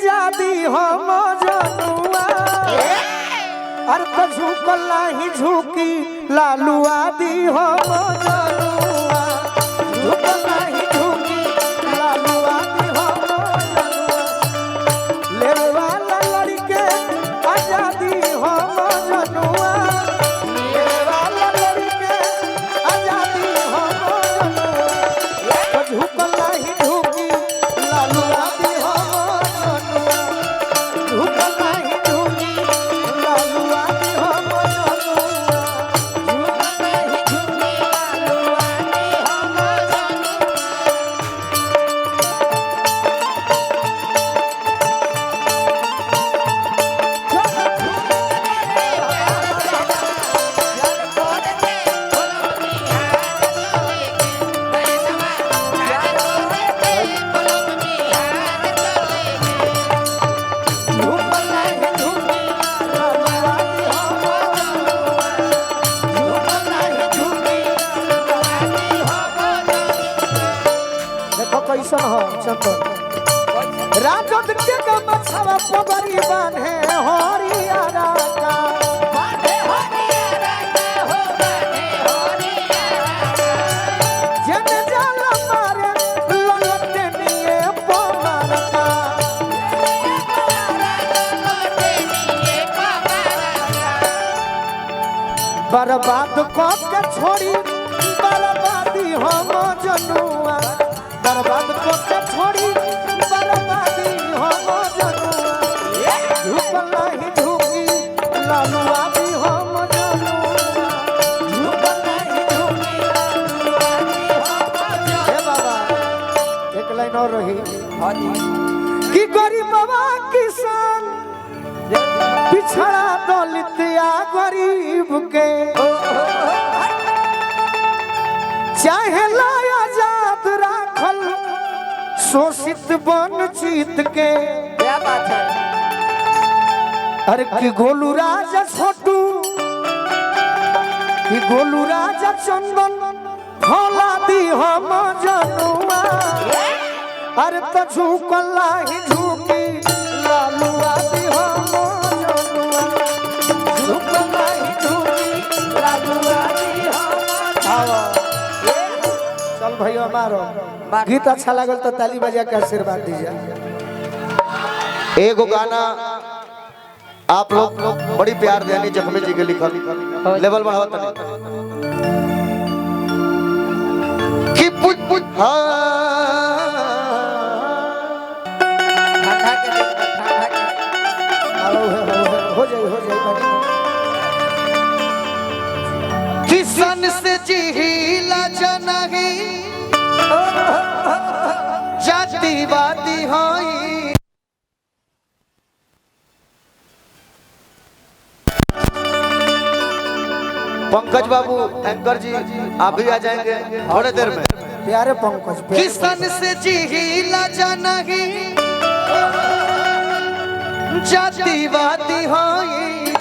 आजादी हम जनुआ अरे तो झुकला ही झुकी लालुआ दी हम जनुआ झुकला ही झुकी लालुआ दी हम जनुआ लेवे वाला लड़के आजादी हम जनुआ लेवे वाला लड़के आजादी हम जनुआ तो झुकला ही झुकी लालुआ दी हम जनुआ झुकला ही झुकी लालुआ दी हम जनुआ झुकला ही झुकी लालुआ दी हम कैसन हो चंदन राजद के गमछवा पगड़ी बांधे हरियारा का बांधे हरियारा का हो बांधे हरियारा जने जाला मारे ललते निये पमार का ललते निये पमार का बर्बाद को के छोड़ी बर्बादी हम जनुआ बर्बाद को के छोड़ी बर्बादी हम जनुआ झुकला ही झुकी लालुआ दी हम जनुआ झुकला ही झुकी लालुआ दी हम जनुआ हे बाबा एक लाइन और रही कि गरीबवा किसान पिछड़ा दलित या गरीब के चाहे लाया आजाद राखल शोषित वंचित के क्या बात है अरे कि गोलू राजा छोटू कि गोलू राजा चंदन फौला दी हम जनुआ अरे तो झुकला ही झुकी लालुआ दी हम जनुआ झुकला ही झुकी लालुआ दी हम चल भैया मारो गीत अच्छा लगल तो ताली बजा के आशीर्वाद दीजिए एगो गाना आप लोग बड़ी प्यार देनी जख्मी जी के लिखल लेवल बढ़ाओ तने कि पुट पुट हो जाए किसान से जिहिला जनही जातिवादी होई पंकज बाबू एंकर जी आप भी आ जाएंगे थोड़े देर में प्यारे पंकज किसान से जिहिला जनही जातिवादी होई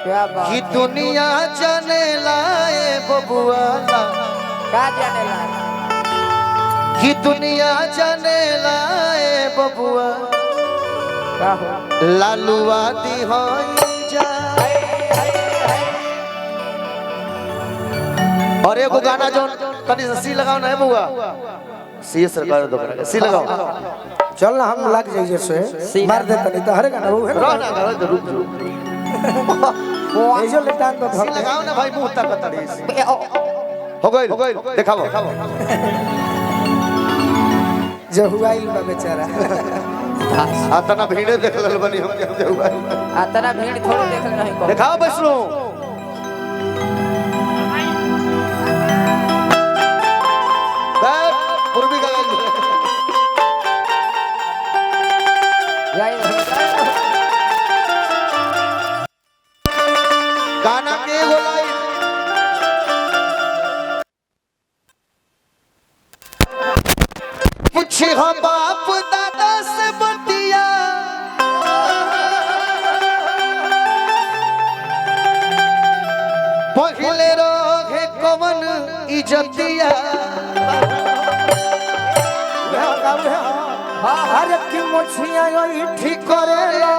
क्या बात कि दुनिया जाने लाए बबुआ का जाने ला कि दुनिया जाने लाए बबुआ का हो लालुआ दी होई जा और एगो गाना जो कनी सी लगाओ ना है बबुआ सी सरकार दो करा सी लगाओ चल ना हम लग जाइए से मार दे तनी तो हरे गाना वो है रह ना रुक ये जो लेटान तो सी लगाओ ना भाई मुंह तक तड़ी हो गई दिखाओ जो हुआ ही बा बेचारा आतना भीड़ देख लल बनी हम जो हुआ आतना भीड़ थोड़ा देख नहीं को दिखाओ बसरो पूर्वी गाना के एगो लाइन पूछे हम बाप दादा से बतिया पहले रोगे कवन इज्जतिया अरे की मोछिया योई ठीक करेला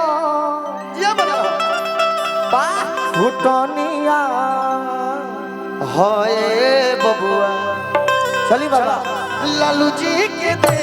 ये बना फुटनिया हाय बबुआ चली बाबा लालू जी के दे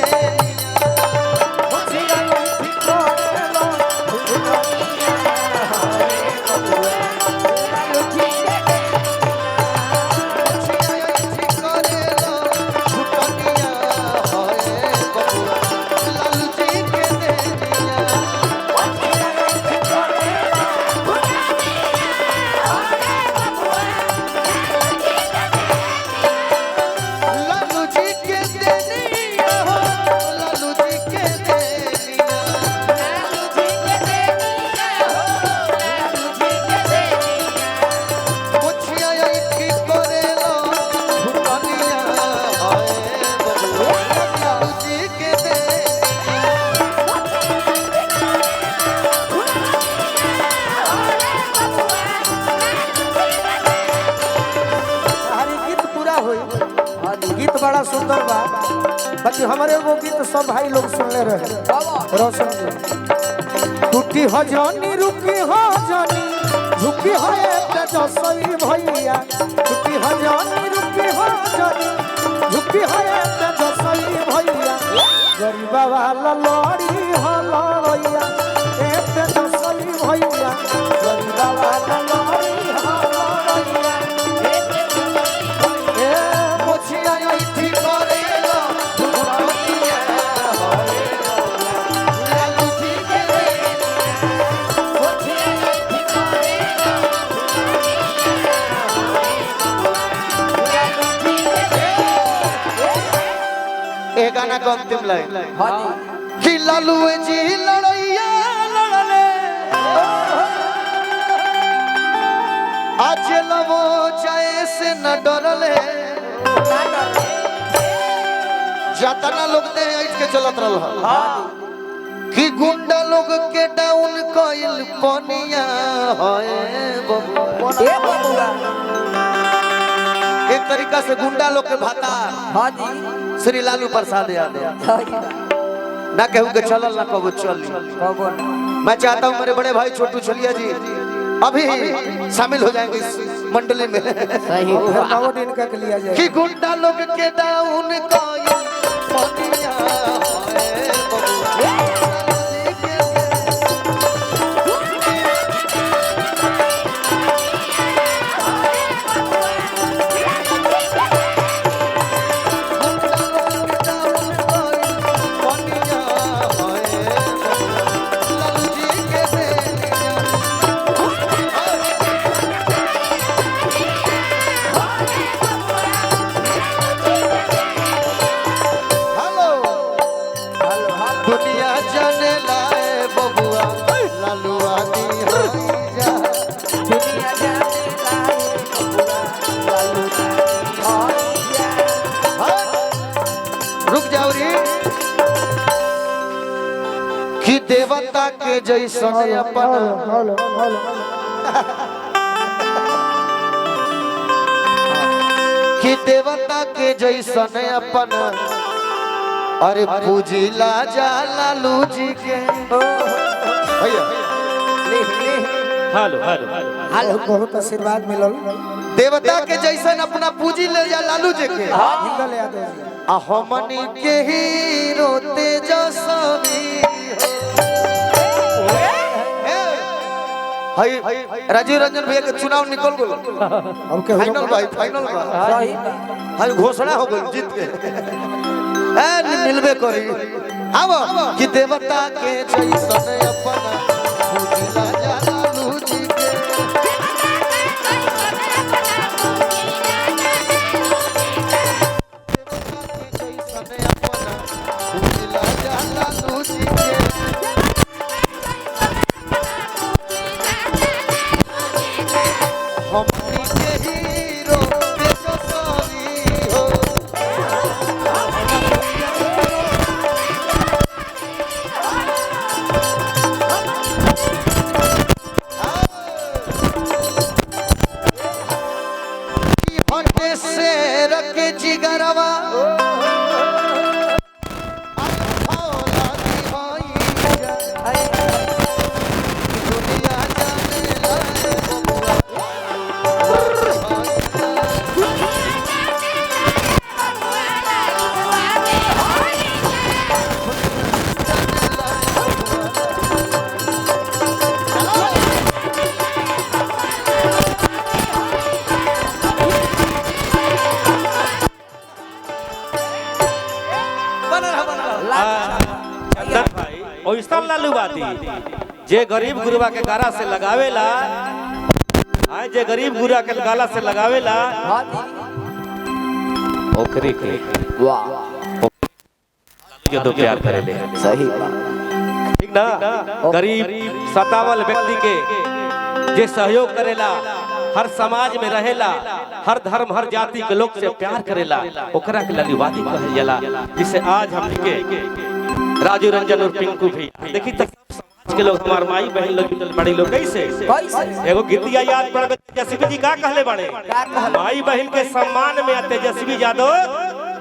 मोछिया योई ठीक करेला गीत बड़ा सुंदर बा बाकी हमारे वो गीत सब भाई लोग सुनले रहे रोशन जी टूटी हो जानी रुकी हो जानी झुकी हो जसई भैया टूटी हो जानी रुकी हो जानी झुकी हो जसई भैया गरीबा वाला लड़ी हो लड़ैया एक जसई भैया गरीबा वाला लड़ी हो लड़ैया गाना को अंतिम लाइन कि लालू जी लड़ैया लड़ले आज लवो चाहे से न डरले जातना लोग दे ऐठ के चलत रहल कि गुंडा लोग के डाउन कइल पनिया होए बबुआ एक तरीका से गुंडा लोग के भाता श्री लालू प्रसाद यादव ना कहूँ के चलल ना कबो चल मैं चाहता हूँ मेरे बड़े भाई छोटू छलिया जी अभी शामिल हो जाएंगे इस मंडली में सही दिन का लिया जाए कि गुंडा लोग के डाउन दुनिया जाने लाए बबुआ लालू आदि जा दुनिया जाने लाए बबुआ लालू जा रुक जाओ रे कि देवता के जैसा अपन कि देवता के जैसा अपन अरे पूजिला जा लालू जी के भैया हेलो हेलो हेलो बहुत आशीर्वाद मिलल देवता के जैसन अपना पूजी ले जा लालू जी के हिंगल यादव जी आ हमनी के हीरो तेजस्वी हाय राजीव रंजन भैया के चुनाव निकल गयो अब के फाइनल भाई फाइनल बा सही हाय घोषणा हो गई जीत के मिलबे करी अब कि देवता के जैसन अपना पूजिला जा लालू जी के ओइसन लालूवादी जे गरीब गुरुआ के गारा से लगावेला, आए जे गरीब गुरुआ के गाला से लगावेला ओकरी के वाह जो तो प्यार करेले। सही बात, ठीक ना? गरीब सतावल व्यक्ति के जे सहयोग करेला, हर समाज में रहेला, हर धर्म हर जाति के लोग से प्यार करेला, ओकरा के लालूवादी कहल जाला। जिसे आज हम के राजू रंजन और पिंकू भी देखी तक समाज के लोग, हमार माई बहन लोग बड़ी लोग कैसे एगो गीतिया याद पड़ गई। तेजस्वी जी का कहले बड़े, माई बहन के सम्मान में तेजस्वी यादव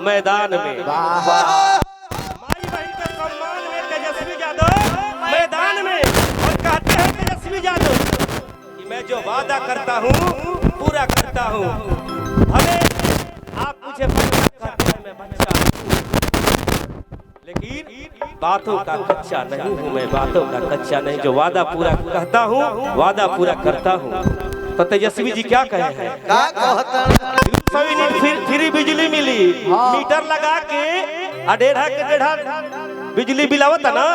मैदान में, माई बहन के सम्मान में तेजस्वी यादव मैदान में। और कहते हैं तेजस्वी यादव कि मैं जो वादा करता हूँ पूरा करता हूँ। हमें आप मुझे बच्चा कहते हैं, मैं बच्चा हूँ, लेकिन बातों का कच्चा नहीं हूँ मैं, बातों का कच्चा नहीं। जो वादा पूरा कहता हूँ वादा पूरा करता हूँ। तो तेजस्वी जी क्या कहे हैं, का कहता फ्री बिजली मिली, मीटर लगा के डेढ़ा के डेढ़ा बिजली बिल आवता ना,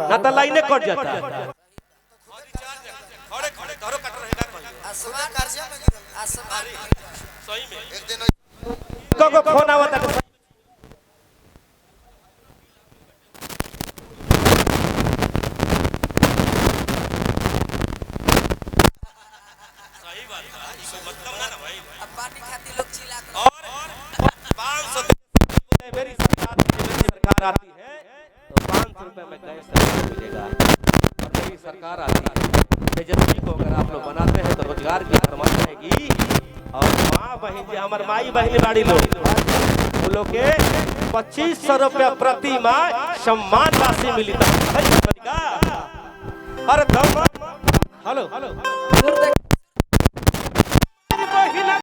ना तो लाइने कट जाता। को फोन आवता मेरी सरकार आती है तो 500 रुपए में गैस मिलेगा। और मेरी सरकार आती है, तेजस्वी को अगर आप लोग बनाते हैं तो रोजगार की फरमाइश रहेगी। और माँ बहन जो हमारे माई बहन बाड़ी लोग, वो लोग के 2500 रुपया प्रति माह सम्मान राशि मिली। अरे हेलो